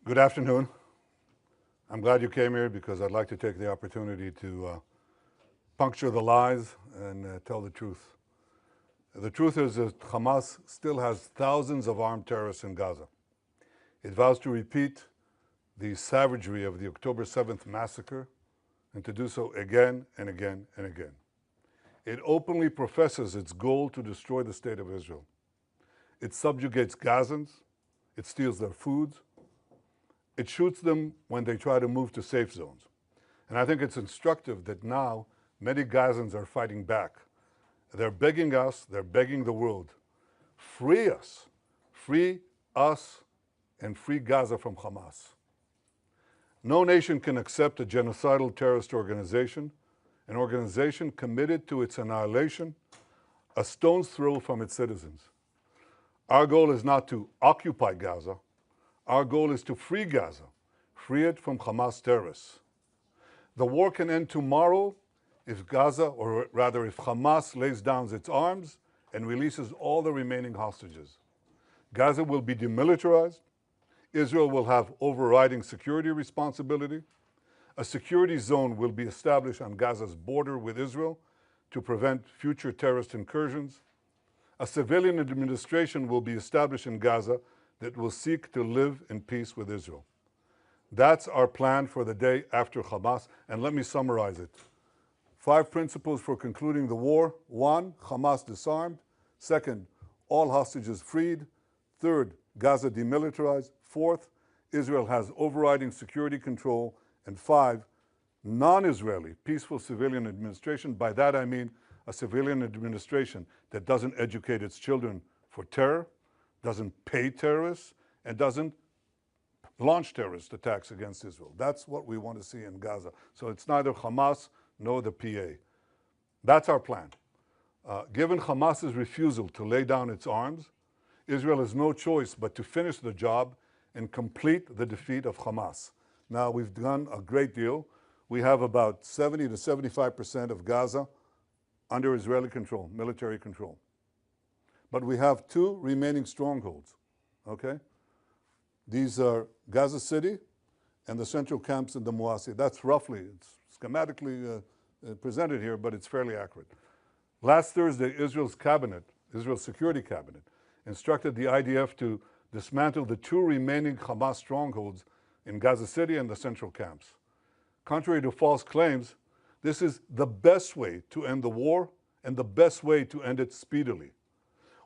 Good afternoon. I'm glad you came here because I'd like to take the opportunity to puncture the lies and tell the truth. The truth is that Hamas still has thousands of armed terrorists in Gaza. It vows to repeat the savagery of the October 7th massacre and to do so again and again and again. It openly professes its goal to destroy the state of Israel. It subjugates Gazans. It steals their foods. It shoots them when they try to move to safe zones. And I think it's instructive that now many Gazans are fighting back. They're begging us, they're begging the world, free us, and free Gaza from Hamas. No nation can accept a genocidal terrorist organization, an organization committed to its annihilation, a stone's throw from its citizens. Our goal is not to occupy Gaza. Our goal is to free Gaza, free it from Hamas terrorists. The war can end tomorrow if Gaza, or rather if Hamas lays down its arms and releases all the remaining hostages. Gaza will be demilitarized. Israel will have overriding security responsibility. A security zone will be established on Gaza's border with Israel to prevent future terrorist incursions. A civilian administration will be established in Gaza that will seek to live in peace with Israel. That's our plan for the day after Hamas, and let me summarize it. 5 principles for concluding the war. 1, Hamas disarmed. 2nd, all hostages freed. 3rd, Gaza demilitarized. 4th, Israel has overriding security control. And 5, non-Israeli, peaceful civilian administration. By that I mean a civilian administration that doesn't educate its children for terror, doesn't pay terrorists, and doesn't launch terrorist attacks against Israel. That's what we want to see in Gaza. So it's neither Hamas nor the PA. That's our plan. Given Hamas's refusal to lay down its arms, Israel has no choice but to finish the job and complete the defeat of Hamas. Now, we've done a great deal. We have about 70 to 75% of Gaza under Israeli control, military control. But we have 2 remaining strongholds, okay? These are Gaza City and the central camps in the Muasi. That's roughly, it's schematically presented here, but it's fairly accurate. Last Thursday, Israel's Security Cabinet, instructed the IDF to dismantle the 2 remaining Hamas strongholds in Gaza City and the central camps. Contrary to false claims, this is the best way to end the war and the best way to end it speedily.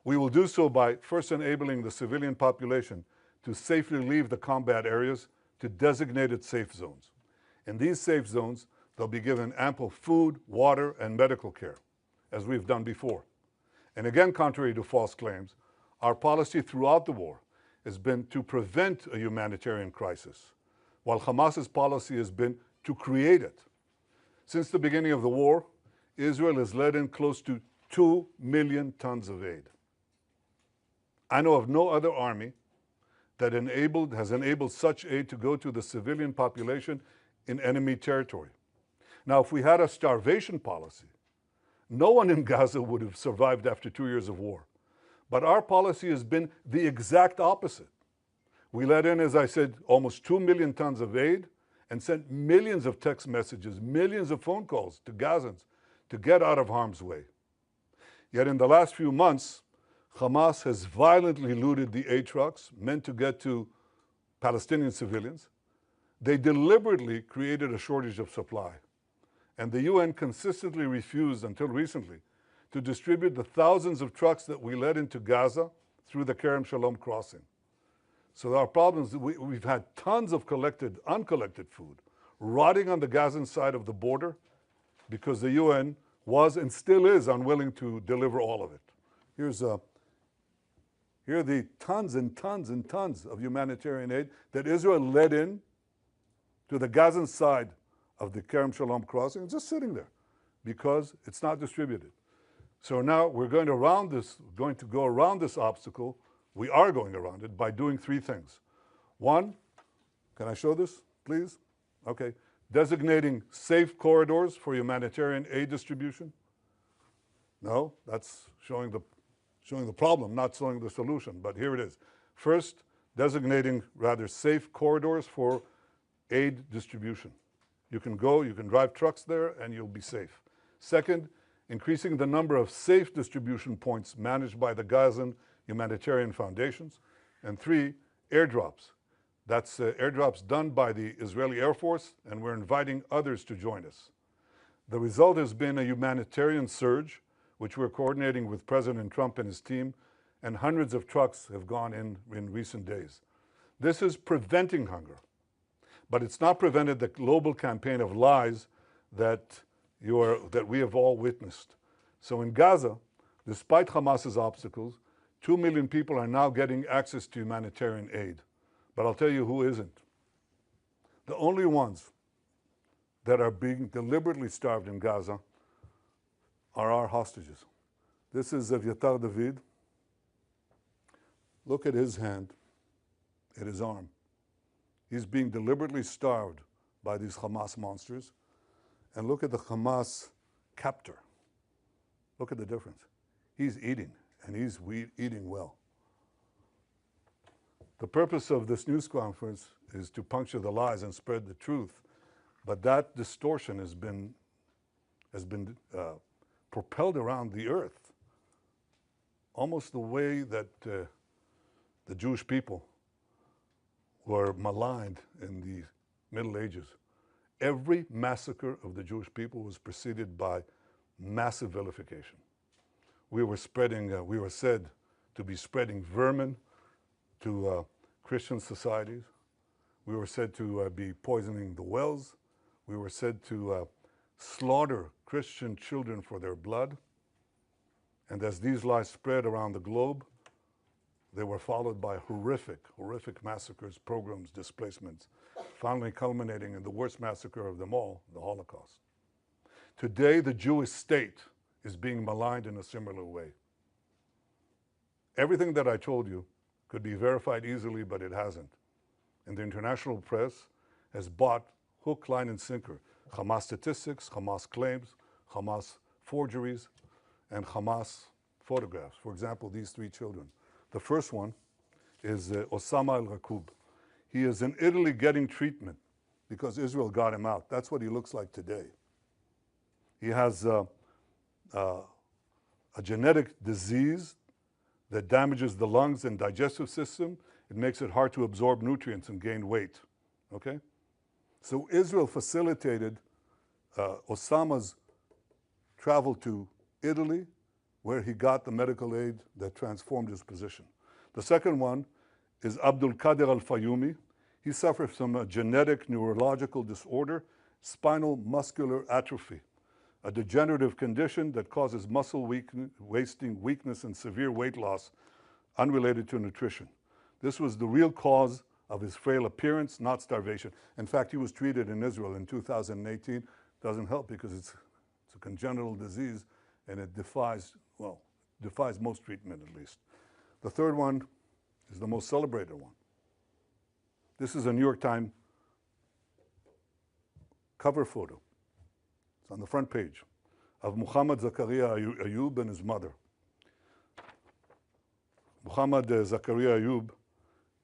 We will do so by first enabling the civilian population to safely leave the combat areas to designated safe zones. In these safe zones, they'll be given ample food, water, and medical care, as we've done before. And again, contrary to false claims, our policy throughout the war has been to prevent a humanitarian crisis, while Hamas's policy has been to create it. Since the beginning of the war, Israel has let in close to 2 million tons of aid. I know of no other army that has enabled such aid to go to the civilian population in enemy territory. Now, if we had a starvation policy, no one in Gaza would have survived after 2 years of war. But our policy has been the exact opposite. We let in, as I said, almost 2 million tons of aid and sent millions of text messages, millions of phone calls to Gazans to get out of harm's way. Yet in the last few months, Hamas has violently looted the aid trucks meant to get to Palestinian civilians. They deliberately created a shortage of supply. And the UN consistently refused, until recently, to distribute the thousands of trucks that we led into Gaza through the Kerem Shalom crossing. So our problems, we've had tons of uncollected food rotting on the Gazan side of the border because the UN was and still is unwilling to deliver all of it. Here are the tons and tons and tons of humanitarian aid that Israel led in to the Gazan side of the Kerem Shalom crossing. It's just sitting there because it's not distributed. So now we're going to go around this obstacle. We are going around it by doing 3 things. 1, can I show this, please? Okay. Designating safe corridors for humanitarian aid distribution. No, that's showing the problem, not showing the solution, but here it is. First, designating rather safe corridors for aid distribution. You can go, you can drive trucks there, and you'll be safe. Second, increasing the number of safe distribution points managed by the Gazan humanitarian foundations. And three, airdrops. That's airdrops done by the Israeli Air Force, and we're inviting others to join us. The result has been a humanitarian surge, which we're coordinating with President Trump and his team, and hundreds of trucks have gone in recent days. This is preventing hunger, but it's not prevented the global campaign of lies that we have all witnessed. So in Gaza, despite Hamas's obstacles, 2 million people are now getting access to humanitarian aid. But I'll tell you who isn't. The only ones that are being deliberately starved in Gaza are our hostages. This is Evyatar David. Look at his hand, at his arm. He's being deliberately starved by these Hamas monsters. And look at the Hamas captor. Look at the difference. He's eating, and he's eating well. The purpose of this news conference is to puncture the lies and spread the truth, but that distortion has been propelled around the earth, almost the way that the Jewish people were maligned in the Middle Ages. Every massacre of the Jewish people was preceded by massive vilification. We were said to be spreading vermin to Christian societies. We were said to be poisoning the wells. We were said to slaughter Christian children for their blood. And as these lies spread around the globe, they were followed by horrific massacres, pogroms, displacements, finally culminating in the worst massacre of them all, the Holocaust. Today, the Jewish state is being maligned in a similar way. Everything that I told you could be verified easily, but it hasn't. And the international press has bought hook, line, and sinker Hamas statistics, Hamas claims, Hamas forgeries, and Hamas photographs. For example, these three children. The first one is Osama al-Raqub. He is in Italy getting treatment because Israel got him out. That's what he looks like today. He has a genetic disease that damages the lungs and digestive system. It makes it hard to absorb nutrients and gain weight, okay? So Israel facilitated Osama's travel to Italy, where he got the medical aid that transformed his position. The second one is Abdul Qadir al-Fayumi. He suffers from a genetic neurological disorder, spinal muscular atrophy, a degenerative condition that causes muscle wasting, weakness, and severe weight loss unrelated to nutrition. This was the real cause of his frail appearance, not starvation. In fact, he was treated in Israel in 2018. Doesn't help because it's a congenital disease and it defies most treatment at least. The third one is the most celebrated one. This is a New York Times cover photo. It's on the front page of Muhammad Zakaria Ayub and his mother. Muhammad Zakaria Ayub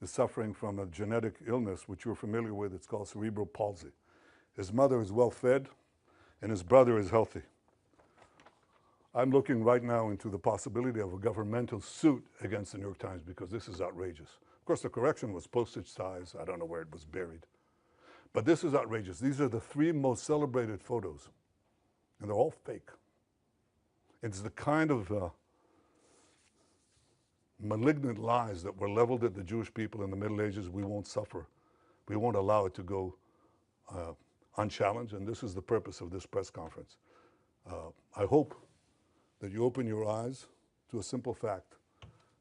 is suffering from a genetic illness which you're familiar with. It's called cerebral palsy. His mother is well fed and his brother is healthy. I'm looking right now into the possibility of a governmental suit against the New York Times because this is outrageous. Of course, the correction was postage size. I don't know where it was buried. But this is outrageous. These are the three most celebrated photos, and they're all fake. It's the kind of malignant lies that were leveled at the Jewish people in the Middle Ages. We won't suffer. We won't allow it to go unchallenged, and this is the purpose of this press conference. I hope that you open your eyes to a simple fact.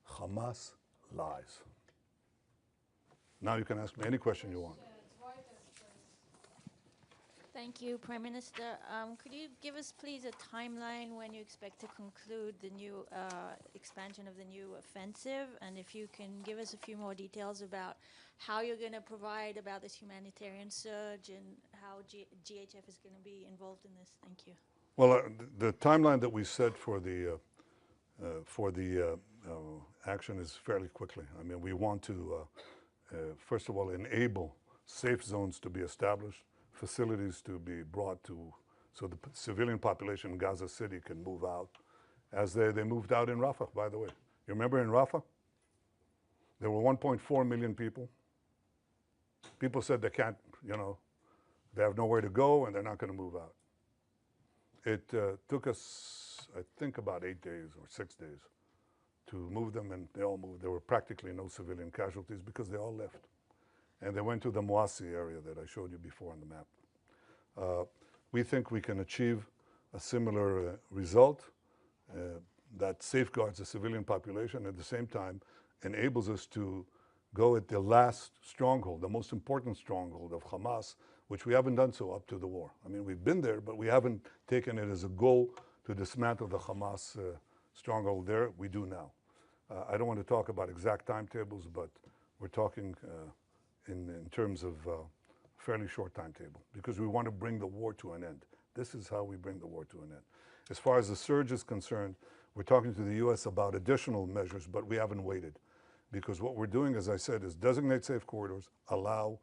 Hamas lies. Now you can ask me any question you want. Thank you, Prime Minister. Could you give us, please, a timeline when you expect to conclude the new expansion of the new offensive? And if you can give us a few more details about how you're going to provide about this humanitarian surge and how GHF is going to be involved in this. Thank you. Well, the timeline that we set for the action is fairly quickly. I mean, we want to first of all, enable safe zones to be established, facilities to be brought to, so the civilian population in Gaza City can move out, as they moved out in Rafah, by the way. You remember in Rafah? There were 1.4 million people. People said they can't, they have nowhere to go and they're not going to move out. It took us, I think, about 8 days or 6 days to move them, and they all moved. There were practically no civilian casualties because they all left. And they went to the Moasi area that I showed you before on the map. We think we can achieve a similar result that safeguards the civilian population, at the same time enables us to go at the last stronghold, the most important stronghold of Hamas, which we haven't done so up to the war. I mean, we've been there, but we haven't taken it as a goal to dismantle the Hamas stronghold there. We do now. I don't want to talk about exact timetables, but we're talking in terms of a fairly short timetable, because we want to bring the war to an end. This is how we bring the war to an end. As far as the surge is concerned, we're talking to the U.S. about additional measures, but we haven't waited. Because what we're doing, as I said, is designate safe corridors, allow,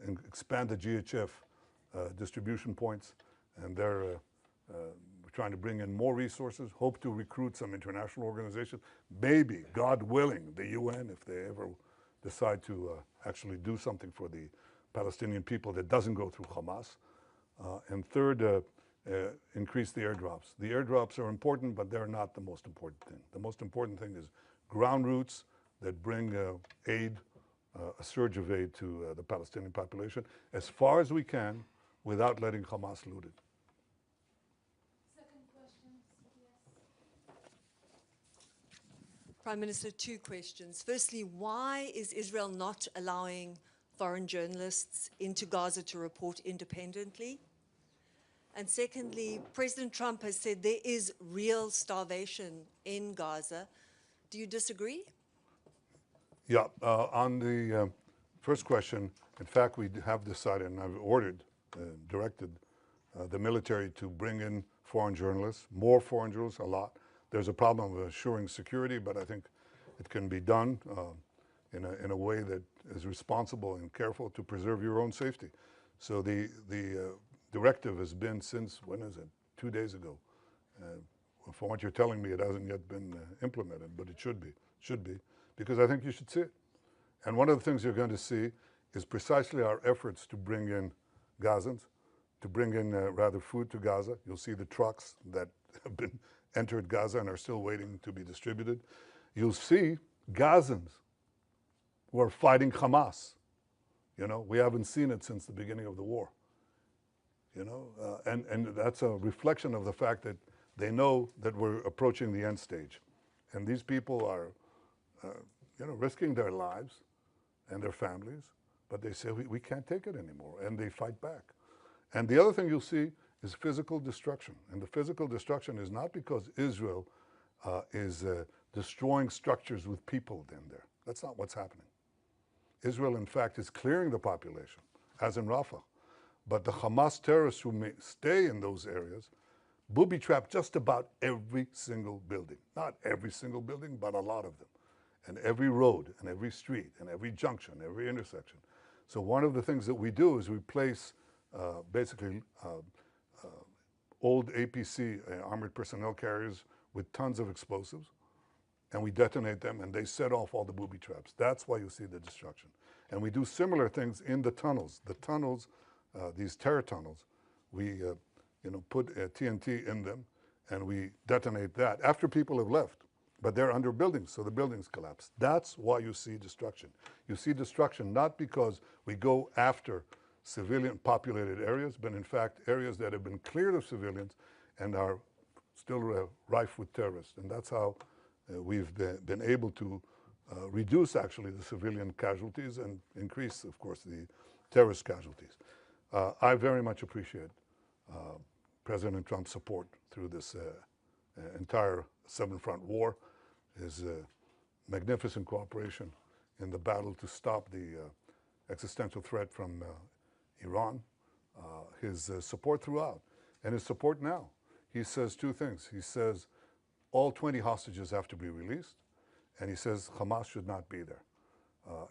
and expand the GHF distribution points, and we're trying to bring in more resources, hope to recruit some international organizations, maybe, God willing, the UN, if they ever decide to actually do something for the Palestinian people that doesn't go through Hamas. And third, increase the airdrops. The airdrops are important, but they're not the most important thing. The most important thing is ground routes that bring aid, a surge of aid to the Palestinian population, as far as we can, without letting Hamas loot it. Second question, yes. Prime Minister, 2 questions. Firstly, why is Israel not allowing foreign journalists into Gaza to report independently? And secondly, President Trump has said there is real starvation in Gaza. Do you disagree? Yeah, on the first question, in fact, we have decided, and I've ordered, directed the military to bring in foreign journalists, more foreign journalists, a lot. There's a problem of assuring security, but I think it can be done in a way that is responsible and careful to preserve your own safety. So the directive has been since, when is it? 2 days ago. From what you're telling me, it hasn't yet been implemented, but it should be, because I think you should see it. And one of the things you're going to see is precisely our efforts to bring in Gazans, to bring in rather food to Gaza. You'll see the trucks that have been entered Gaza and are still waiting to be distributed. You'll see Gazans who are fighting Hamas. We haven't seen it since the beginning of the war. And that's a reflection of the fact that they know that we're approaching the end stage. And these people are, risking their lives and their families, but they say, we can't take it anymore, and they fight back. And the other thing you'll see is physical destruction. And the physical destruction is not because Israel is destroying structures with people in there. That's not what's happening. Israel, in fact, is clearing the population, as in Rafah. But the Hamas terrorists who may stay in those areas booby-trap just about every single building. Not every single building, but a lot of them. And every road, and every street, and every junction, every intersection. So one of the things that we do is we place basically old APC, armored personnel carriers, with tons of explosives, and we detonate them, and they set off all the booby traps. That's why you see the destruction. And we do similar things in the tunnels. The tunnels, these terror tunnels, we put TNT in them, and we detonate that after people have left. But they're under buildings, so the buildings collapse. That's why you see destruction. You see destruction not because we go after civilian populated areas, but in fact areas that have been cleared of civilians and are still rife with terrorists. And that's how we've been able to reduce actually the civilian casualties and increase, of course, the terrorist casualties. I very much appreciate President Trump's support through this entire seven-front war, his magnificent cooperation in the battle to stop the existential threat from Iran, his support throughout, and his support now. He says 2 things. He says all 20 hostages have to be released, and he says Hamas should not be there.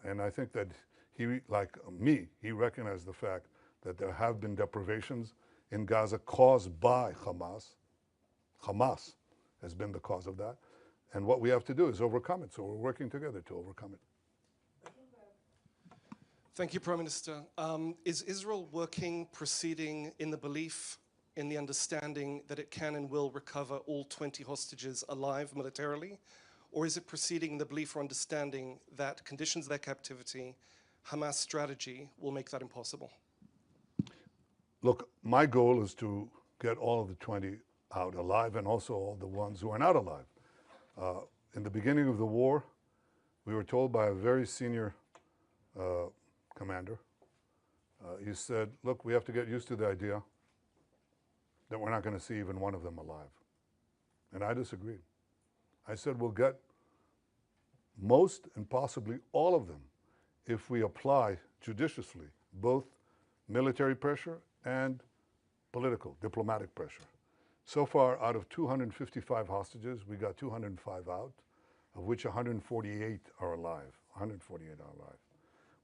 And I think that he, like me, he recognized the fact that there have been deprivations in Gaza caused by Hamas. Hamas has been the cause of that. And what we have to do is overcome it. So we're working together to overcome it. Thank you, Prime Minister. Is Israel working, proceeding in the belief, in the understanding that it can and will recover all 20 hostages alive militarily? Or is it proceeding in the belief or understanding that conditions of their captivity, Hamas strategy, will make that impossible? Look, my goal is to get all of the 20 out alive and also all the ones who are not alive. In the beginning of the war, we were told by a very senior commander, he said, look, we have to get used to the idea that we're not going to see even one of them alive. And I disagreed. I said, we'll get most and possibly all of them if we apply judiciously both military pressure and political, diplomatic pressure. So far, out of 255 hostages, we got 205 out, of which 148 are alive. 148 are alive.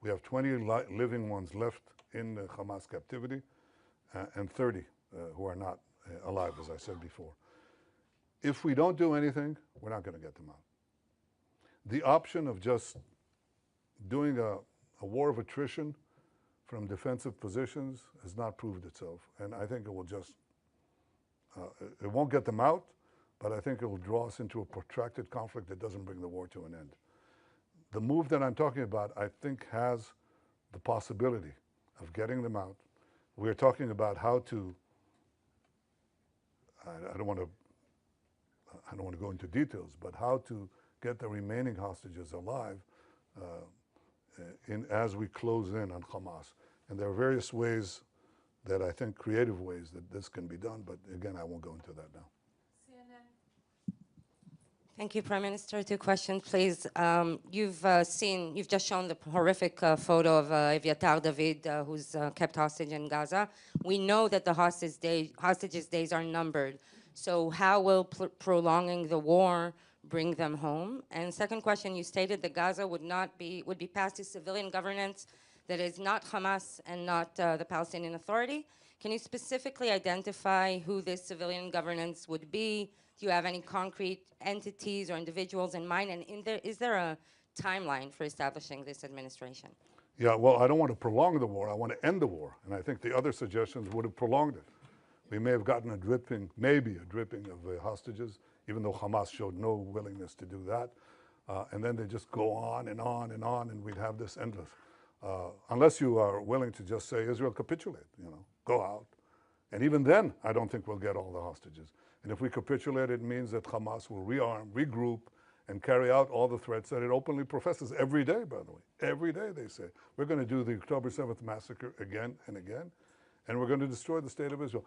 We have 20 living ones left in Hamas captivity, and 30 who are not alive, as I said before. If we don't do anything, we're not going to get them out. The option of just doing a war of attrition from defensive positions has not proved itself, and I think it will just, it won't get them out, but I think it will draw us into a protracted conflict that doesn't bring the war to an end. The move that I'm talking about, I think, has the possibility of getting them out. We're talking about how to, I don't want to go into details, but how to get the remaining hostages alive as we close in on Hamas. And there are various ways that I think, creative ways that this can be done, but again, I won't go into that now. Thank you, Prime Minister. 2 questions, please. You've just shown the horrific photo of Eviatar David, who's kept hostage in Gaza. We know that the hostages' days are numbered. So how will prolonging the war bring them home? And second question, you stated that Gaza would be passed to civilian governance that is not Hamas and not the Palestinian Authority. Can you specifically identify who this civilian governance would be? Do you have any concrete entities or individuals in mind? And is there a timeline for establishing this administration? Yeah, well, I don't want to prolong the war. I want to end the war. And I think the other suggestions would have prolonged it. We may have gotten maybe a dripping of hostages, even though Hamas showed no willingness to do that. And then they just go on and on and on, and we'd have this endless. Unless you are willing to just say, Israel, capitulate, go out. And even then, I don't think we'll get all the hostages. And if we capitulate, it means that Hamas will rearm, regroup, and carry out all the threats that it openly professes every day, by the way. Every day they say, we're going to do the October 7th massacre again and again, and we're going to destroy the state of Israel.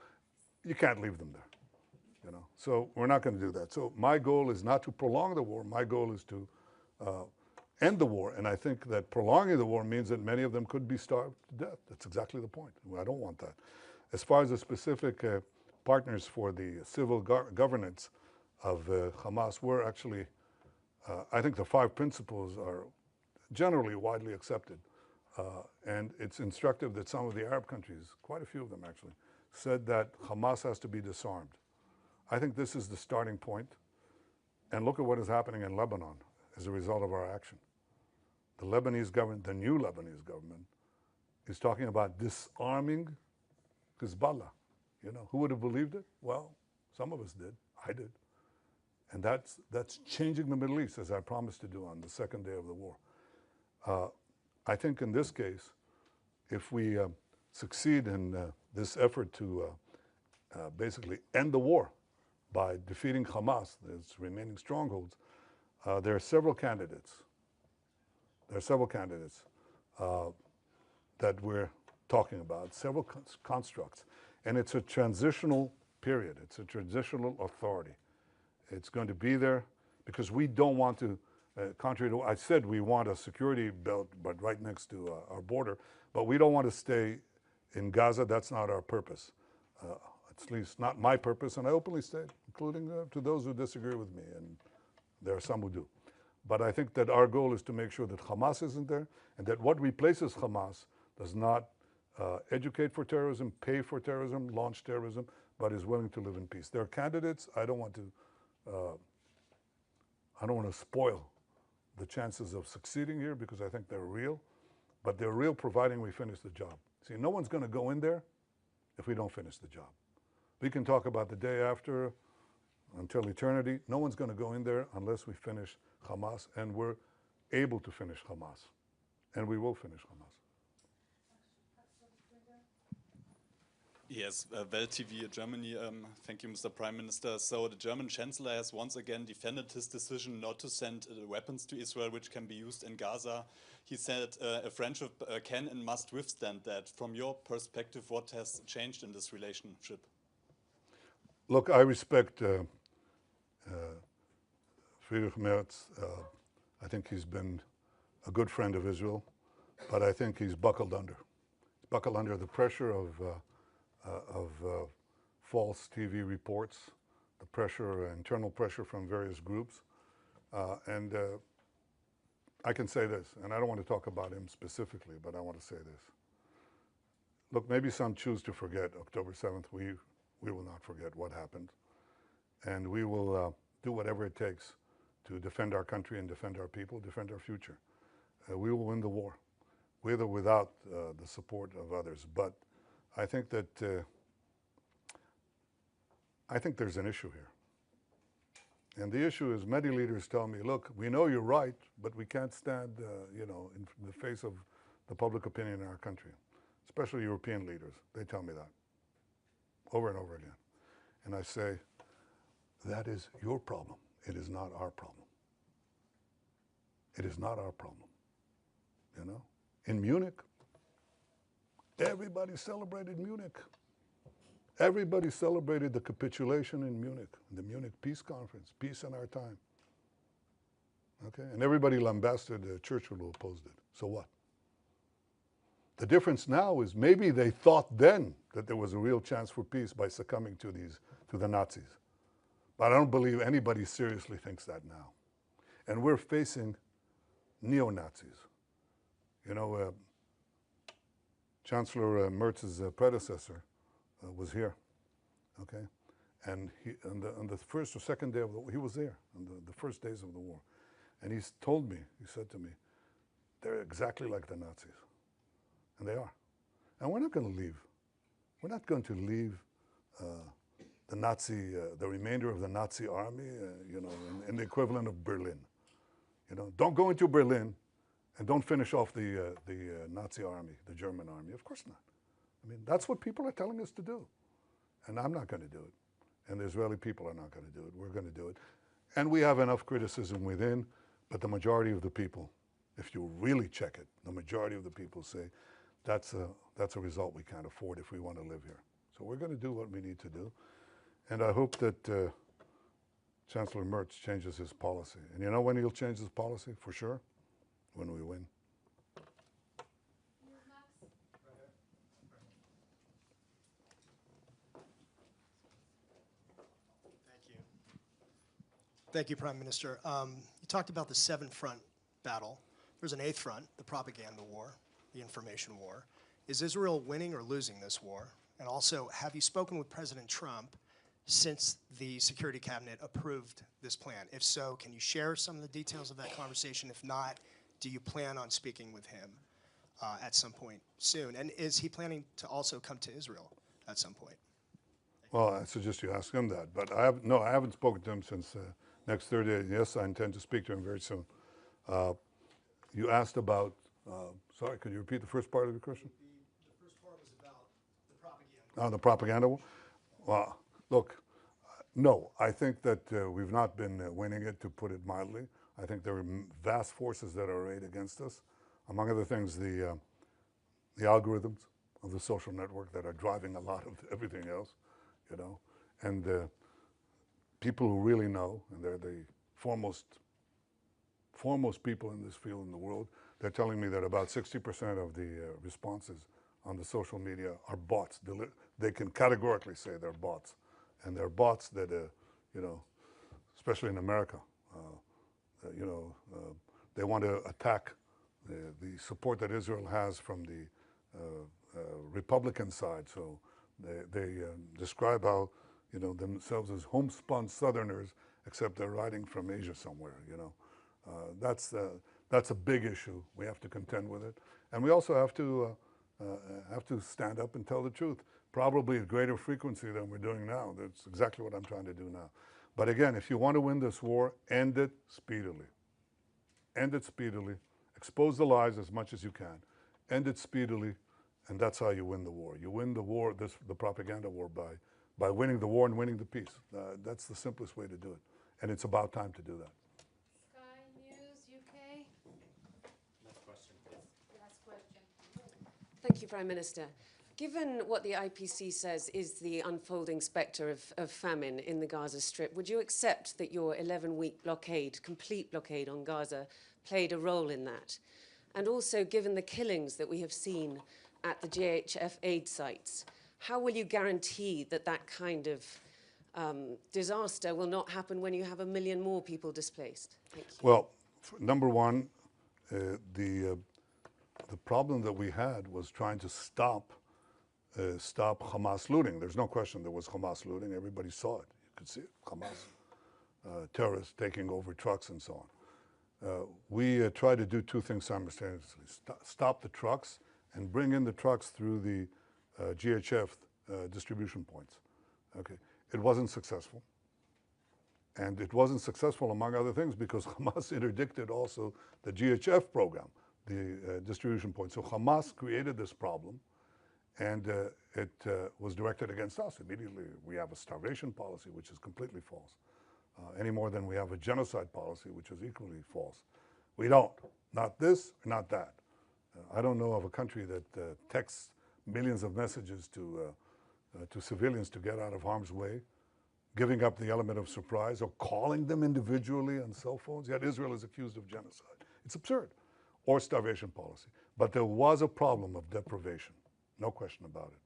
You can't leave them there, So we're not going to do that. So my goal is not to prolong the war. My goal is to end the war. And I think that prolonging the war means that many of them could be starved to death. That's exactly the point. I don't want that. As far as the specific partners for the civil governance of Hamas, we're actually, I think the 5 principles are generally widely accepted. And it's instructive that some of the Arab countries, quite a few of them actually, said that Hamas has to be disarmed. I think this is the starting point. And look at what is happening in Lebanon as a result of our action. The Lebanese government, the new Lebanese government, is talking about disarming Hezbollah. Who would have believed it? Well, some of us did. I did. And that's changing the Middle East, as I promised to do on the second day of the war. I think in this case, if we succeed in this effort to basically end the war by defeating Hamas, its remaining strongholds, there are several candidates. There are several candidates that we're talking about, several constructs. And it's a transitional period. It's a transitional authority. It's going to be there because we don't want to, contrary to what I said, we want a security belt, but right next to our border. But we don't want to stay in Gaza. That's not our purpose. At least not my purpose. And I openly state, including to those who disagree with me. And there are some who do. But I think that our goal is to make sure that Hamas isn't there, and that what replaces Hamas does not educate for terrorism, pay for terrorism, launch terrorism, but is willing to live in peace. There are candidates. I don't want to spoil the chances of succeeding here because I think they're real, but they're real providing we finish the job. See, no one's going to go in there if we don't finish the job. We can talk about the day after until eternity. No one's going to go in there unless we finish Hamas, and we're able to finish Hamas, and we will finish Hamas. Yes, Welt TV Germany. Thank you, Mr. Prime Minister. So the German Chancellor has once again defended his decision not to send weapons to Israel, which can be used in Gaza. He said a friendship can and must withstand that. From your perspective, what has changed in this relationship? Look, I respect Friedrich Merz. I think he's been a good friend of Israel, but I think he's buckled under. He's buckled under the pressure of false TV reports, the pressure, internal pressure from various groups. And I can say this, and I don't want to talk about him specifically, but I want to say this. Look, maybe some choose to forget October 7th. We will not forget what happened. And we will do whatever it takes to defend our country and defend our people, defend our future. We will win the war, with or without the support of others. But I think that there's an issue here. And the issue is many leaders tell me, look, we know you're right, but we can't stand in the face of the public opinion in our country, especially European leaders. They tell me that over and over again. And I say, that is your problem. It is not our problem. It is not our problem. You know? In Munich, everybody celebrated Munich. Everybody celebrated the capitulation in Munich, the Munich Peace Conference, peace in our time. Okay? And everybody lambasted Churchill who opposed it. So what? The difference now is maybe they thought then that there was a real chance for peace by succumbing to the Nazis. But I don't believe anybody seriously thinks that now. And we're facing neo-Nazis. You know, Chancellor Merz's predecessor was here, okay? And he, on the first or second day of the war, he was there, on the first days of the war. And he told me, he said to me, they're exactly like the Nazis. And they are. And we're not going to leave. We're not going to leave the remainder of the Nazi army, in the equivalent of Berlin. You know, don't go into Berlin and don't finish off the Nazi army, the German army. Of course not. I mean, that's what people are telling us to do. And I'm not going to do it. And the Israeli people are not going to do it. We're going to do it. And we have enough criticism within, but the majority of the people, if you really check it, the majority of the people say, that's a result we can't afford if we want to live here. So we're going to do what we need to do. And I hope that Chancellor Merz changes his policy. And you know when he'll change his policy, for sure? When we win. Thank you, Prime Minister. You talked about the 7-front battle. There's an 8th front, the propaganda war, the information war. Is Israel winning or losing this war? And also, have you spoken with President Trump since the Security Cabinet approved this plan? If so, can you share some of the details of that conversation? If not, do you plan on speaking with him at some point soon? And is he planning to also come to Israel at some point? Well, I suggest you ask him that. But I haven't spoken to him since next Thursday. Yes, I intend to speak to him very soon. You asked about, sorry, could you repeat the first part of your question? The first part was about the propaganda. Oh, the propaganda war? Well, look, no, I think that we've not been winning it, to put it mildly. I think there are vast forces that are arrayed against us. Among other things, the algorithms of the social network that are driving a lot of everything else, you know, and people who really know, and they're the foremost people in this field in the world. They're telling me that about 60% of the responses on the social media are bots. They can categorically say they're bots. And they're bots that, especially in America, they want to attack the support that Israel has from the Republican side. So they describe how, themselves as homespun Southerners, except they're riding from Asia somewhere. That's a big issue. We have to contend with it, and we also have to stand up and tell the truth. Probably at greater frequency than we're doing now. That's exactly what I'm trying to do now. But again, if you want to win this war, end it speedily. End it speedily. Expose the lies as much as you can. End it speedily, and that's how you win the war. You win the war, the propaganda war, by winning the war and winning the peace. That's the simplest way to do it, and it's about time to do that. Sky News UK. Last question, please. Last question. Thank you, Prime Minister. Given what the IPC says is the unfolding spectre of famine in the Gaza Strip, would you accept that your 11-week blockade, complete blockade on Gaza, played a role in that? And also, given the killings that we have seen at the GHF aid sites, how will you guarantee that that kind of disaster will not happen when you have 1 million more people displaced? Thank you. Well, number one, the problem that we had was trying to stop Hamas looting. There's no question there was Hamas looting. Everybody saw it. You could see it. Hamas terrorists taking over trucks and so on. We tried to do two things simultaneously. Stop the trucks and bring in the trucks through the GHF distribution points. Okay. It wasn't successful. And it wasn't successful, among other things, because Hamas interdicted also the GHF program, the distribution point. So Hamas created this problem, and it was directed against us. Immediately, we have a starvation policy, which is completely false, any more than we have a genocide policy, which is equally false. We don't. Not this, not that. I don't know of a country that texts millions of messages to civilians to get out of harm's way, giving up the element of surprise, or calling them individually on cell phones. Yet Israel is accused of genocide. It's absurd. Or starvation policy. But there was a problem of deprivation. No question about it.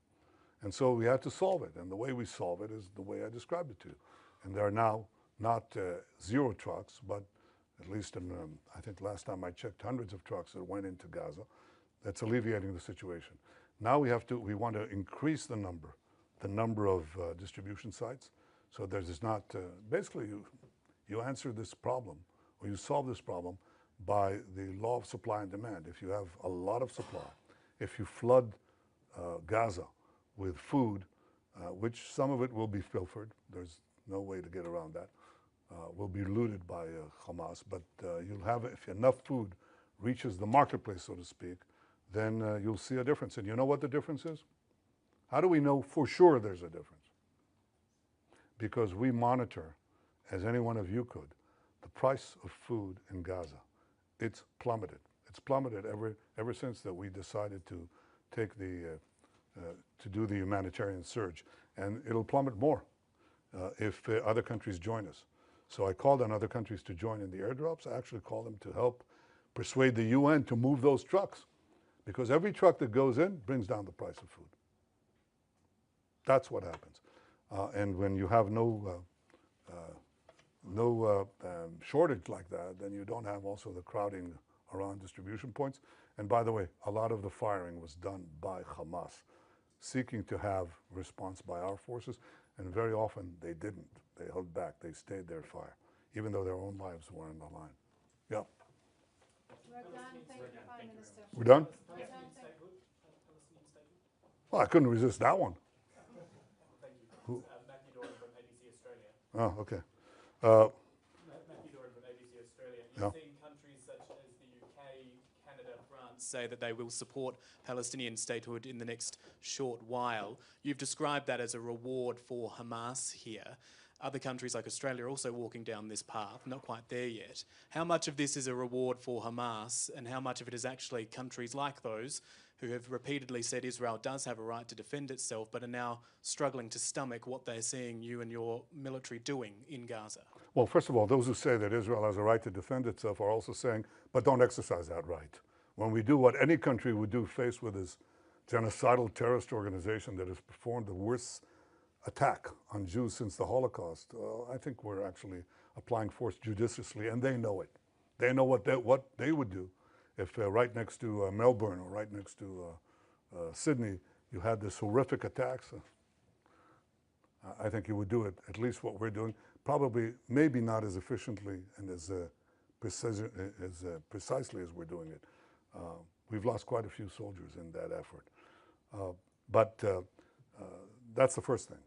And so we had to solve it. And the way we solve it is the way I described it to you. And there are now not 0 trucks, but at least in, I think last time I checked, hundreds of trucks that went into Gaza. That's alleviating the situation. Now we want to increase the number of distribution sites. So there's not, basically you answer this problem, or you solve this problem by the law of supply and demand. If you have a lot of supply, if you flood Gaza with food, which some of it will be pilfered, there's no way to get around that, will be looted by Hamas, but you'll have, if enough food reaches the marketplace, so to speak, then you'll see a difference. And you know what the difference is? How do we know for sure there's a difference? Because we monitor, as any one of you could, the price of food in Gaza. It's plummeted. It's plummeted ever since that we decided to take to do the humanitarian surge. And it'll plummet more if other countries join us. So I called on other countries to join in the airdrops. I actually called them to help persuade the UN to move those trucks, because every truck that goes in brings down the price of food. That's what happens. And when you have no shortage like that, then you don't have also the crowding around distribution points. And by the way, a lot of the firing was done by Hamas, seeking to have response by our forces, and very often they didn't. They held back. They stayed their fire, even though their own lives were on the line. Yeah. We're done. Thank you, Prime Minister. We're done? We're done. Well, I couldn't resist that one. Matthew Doran from ABC Australia. Oh, okay. Matthew Doran from ABC Australia. You've Yeah. seen countries such as the UK, Canada, France say that they will support Palestinian statehood in the next short while. You've described that as a reward for Hamas here. Other countries like Australia are also walking down this path, not quite there yet. How much of this is a reward for Hamas, and how much of it is actually countries like those who have repeatedly said Israel does have a right to defend itself, but are now struggling to stomach what they're seeing you and your military doing in Gaza? Well, first of all, those who say that Israel has a right to defend itself are also saying, but don't exercise that right. When we do what any country would do faced with this genocidal terrorist organization that has performed the worst attack on Jews since the Holocaust, I think we're actually applying force judiciously, and they know it. They know what they would do if right next to Melbourne or right next to Sydney, you had this horrific attacks. I think you would do it, at least what we're doing, probably maybe not as efficiently and as precisely as we're doing it. We've lost quite a few soldiers in that effort. But that's the first thing.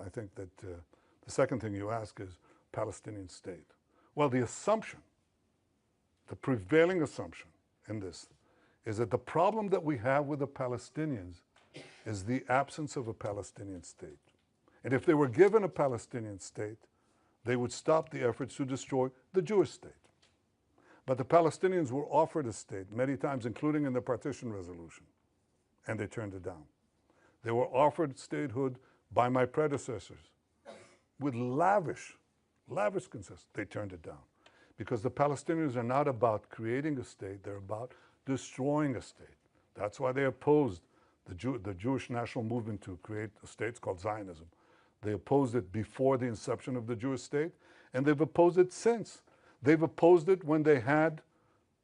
I think that the second thing you ask is Palestinian state. Well, the assumption, the prevailing assumption in this is that the problem that we have with the Palestinians is the absence of a Palestinian state. And if they were given a Palestinian state, they would stop the efforts to destroy the Jewish state. But the Palestinians were offered a state many times, including in the partition resolution, and they turned it down. They were offered statehood by my predecessors with lavish concessions. They turned it down. Because the Palestinians are not about creating a state, they're about destroying a state. That's why they opposed the Jewish national movement to create a state. It's called Zionism. They opposed it before the inception of the Jewish state, and they've opposed it since. They've opposed it when they had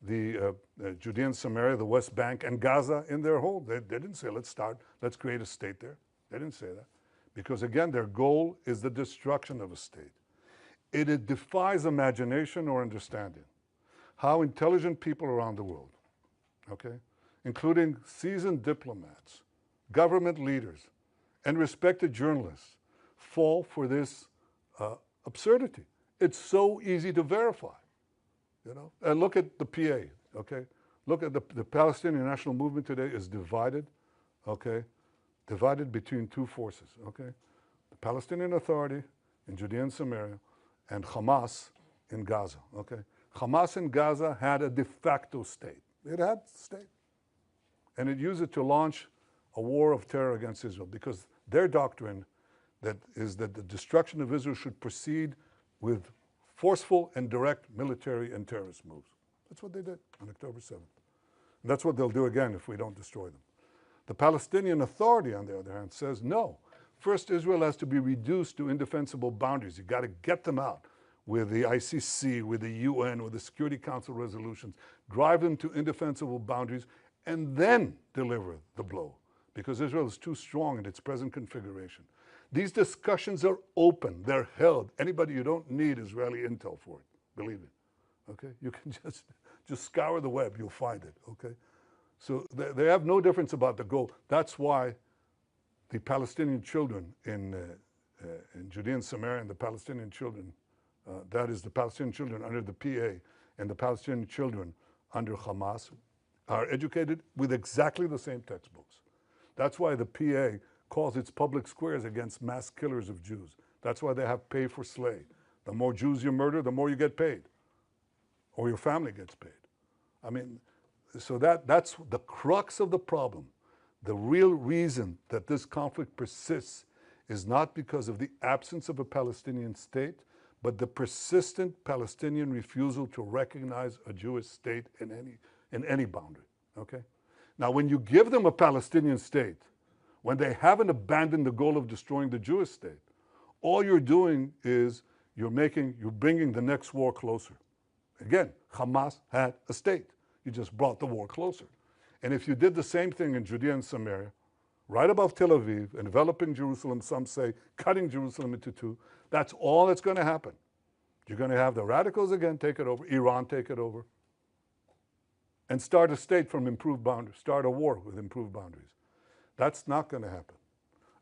the Judea and Samaria, the West Bank, and Gaza in their hold. They didn't say, let's create a state there. They didn't say that. Because again, their goal is the destruction of a state. It defies imagination or understanding how intelligent people around the world, okay, including seasoned diplomats, government leaders, and respected journalists, fall for this absurdity. It's so easy to verify, you know. And look at the PA, okay? Look at the Palestinian national movement today is divided, okay? Divided between two forces, okay? The Palestinian Authority in Judea and Samaria and Hamas in Gaza, okay? Hamas in Gaza had a de facto state. It had a state. And it used it to launch a war of terror against Israel because their doctrine is that the destruction of Israel should proceed with forceful and direct military and terrorist moves. That's what they did on October 7th. And that's what they'll do again if we don't destroy them. The Palestinian Authority, on the other hand, says no. First, Israel has to be reduced to indefensible boundaries. You've got to get them out with the ICC, with the UN, with the Security Council resolutions, drive them to indefensible boundaries, and then deliver the blow, because Israel is too strong in its present configuration. These discussions are open, they're held. Anybody, you don't need Israeli intel for it, believe me, okay? You can just scour the web, you'll find it, okay? So they have no difference about the goal. That's why the Palestinian children in Judea and Samaria and the Palestinian children, that is the Palestinian children under the PA and the Palestinian children under Hamas, are educated with exactly the same textbooks. That's why the PA calls its public squares against mass killers of Jews. That's why they have pay for slay. The more Jews you murder, the more you get paid, or your family gets paid. I mean, so that's the crux of the problem. The real reason that this conflict persists is not because of the absence of a Palestinian state, but the persistent Palestinian refusal to recognize a Jewish state in any boundary, okay? Now, when you give them a Palestinian state, when they haven't abandoned the goal of destroying the Jewish state, all you're doing is you're bringing the next war closer. Again, Hamas had a state. You just brought the war closer. And if you did the same thing in Judea and Samaria, right above Tel Aviv, enveloping Jerusalem, some say cutting Jerusalem into two, that's all that's going to happen. You're going to have the radicals again take it over, Iran take it over, and start a state from improved boundaries, start a war with improved boundaries. That's not going to happen.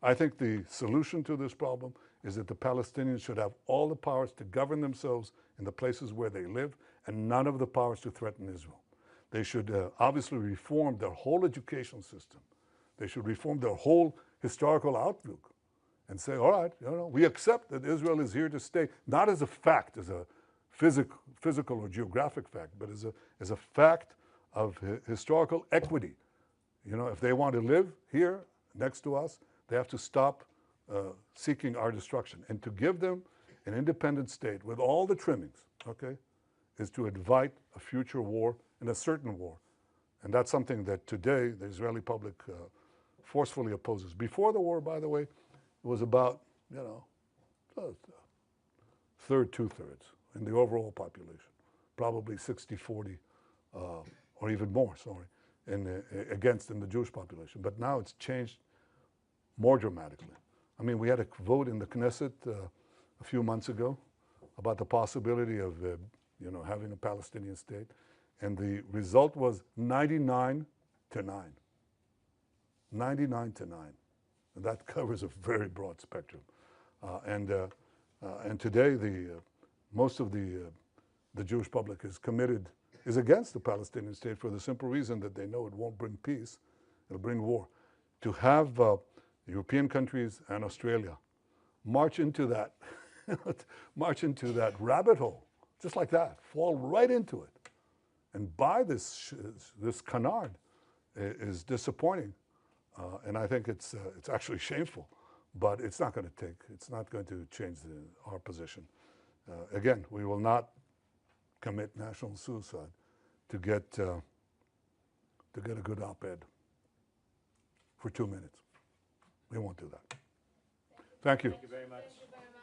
I think the solution to this problem is that the Palestinians should have all the powers to govern themselves in the places where they live and none of the powers to threaten Israel. They should obviously reform their whole education system. They should reform their whole historical outlook and say, all right, you know, we accept that Israel is here to stay, not as a fact, as a physical or geographic fact, but as a fact of historical equity. You know, if they want to live here next to us, they have to stop seeking our destruction. And to give them an independent state with all the trimmings, okay, is to invite a future war and a certain war. And that's something that today the Israeli public forcefully opposes. Before the war, by the way, it was about, you know, third, two-thirds in the overall population. probably 60-40, or even more, sorry, against in the Jewish population. But now it's changed more dramatically. I mean, we had a vote in the Knesset a few months ago about the possibility of, having a Palestinian state, and the result was 99 to 9. 99 to 9. And that covers a very broad spectrum. And today, most of the Jewish public is against the Palestinian state for the simple reason that they know it won't bring peace, it'll bring war. To have European countries and Australia march into that rabbit hole, just like that, fall right into it, and buy this canard is disappointing. And I think it's actually shameful, but it's not going to change our position. Again, we will not commit national suicide to get a good op-ed for 2 minutes. We won't do that. Thank you. Thank you very much. Thank you very much.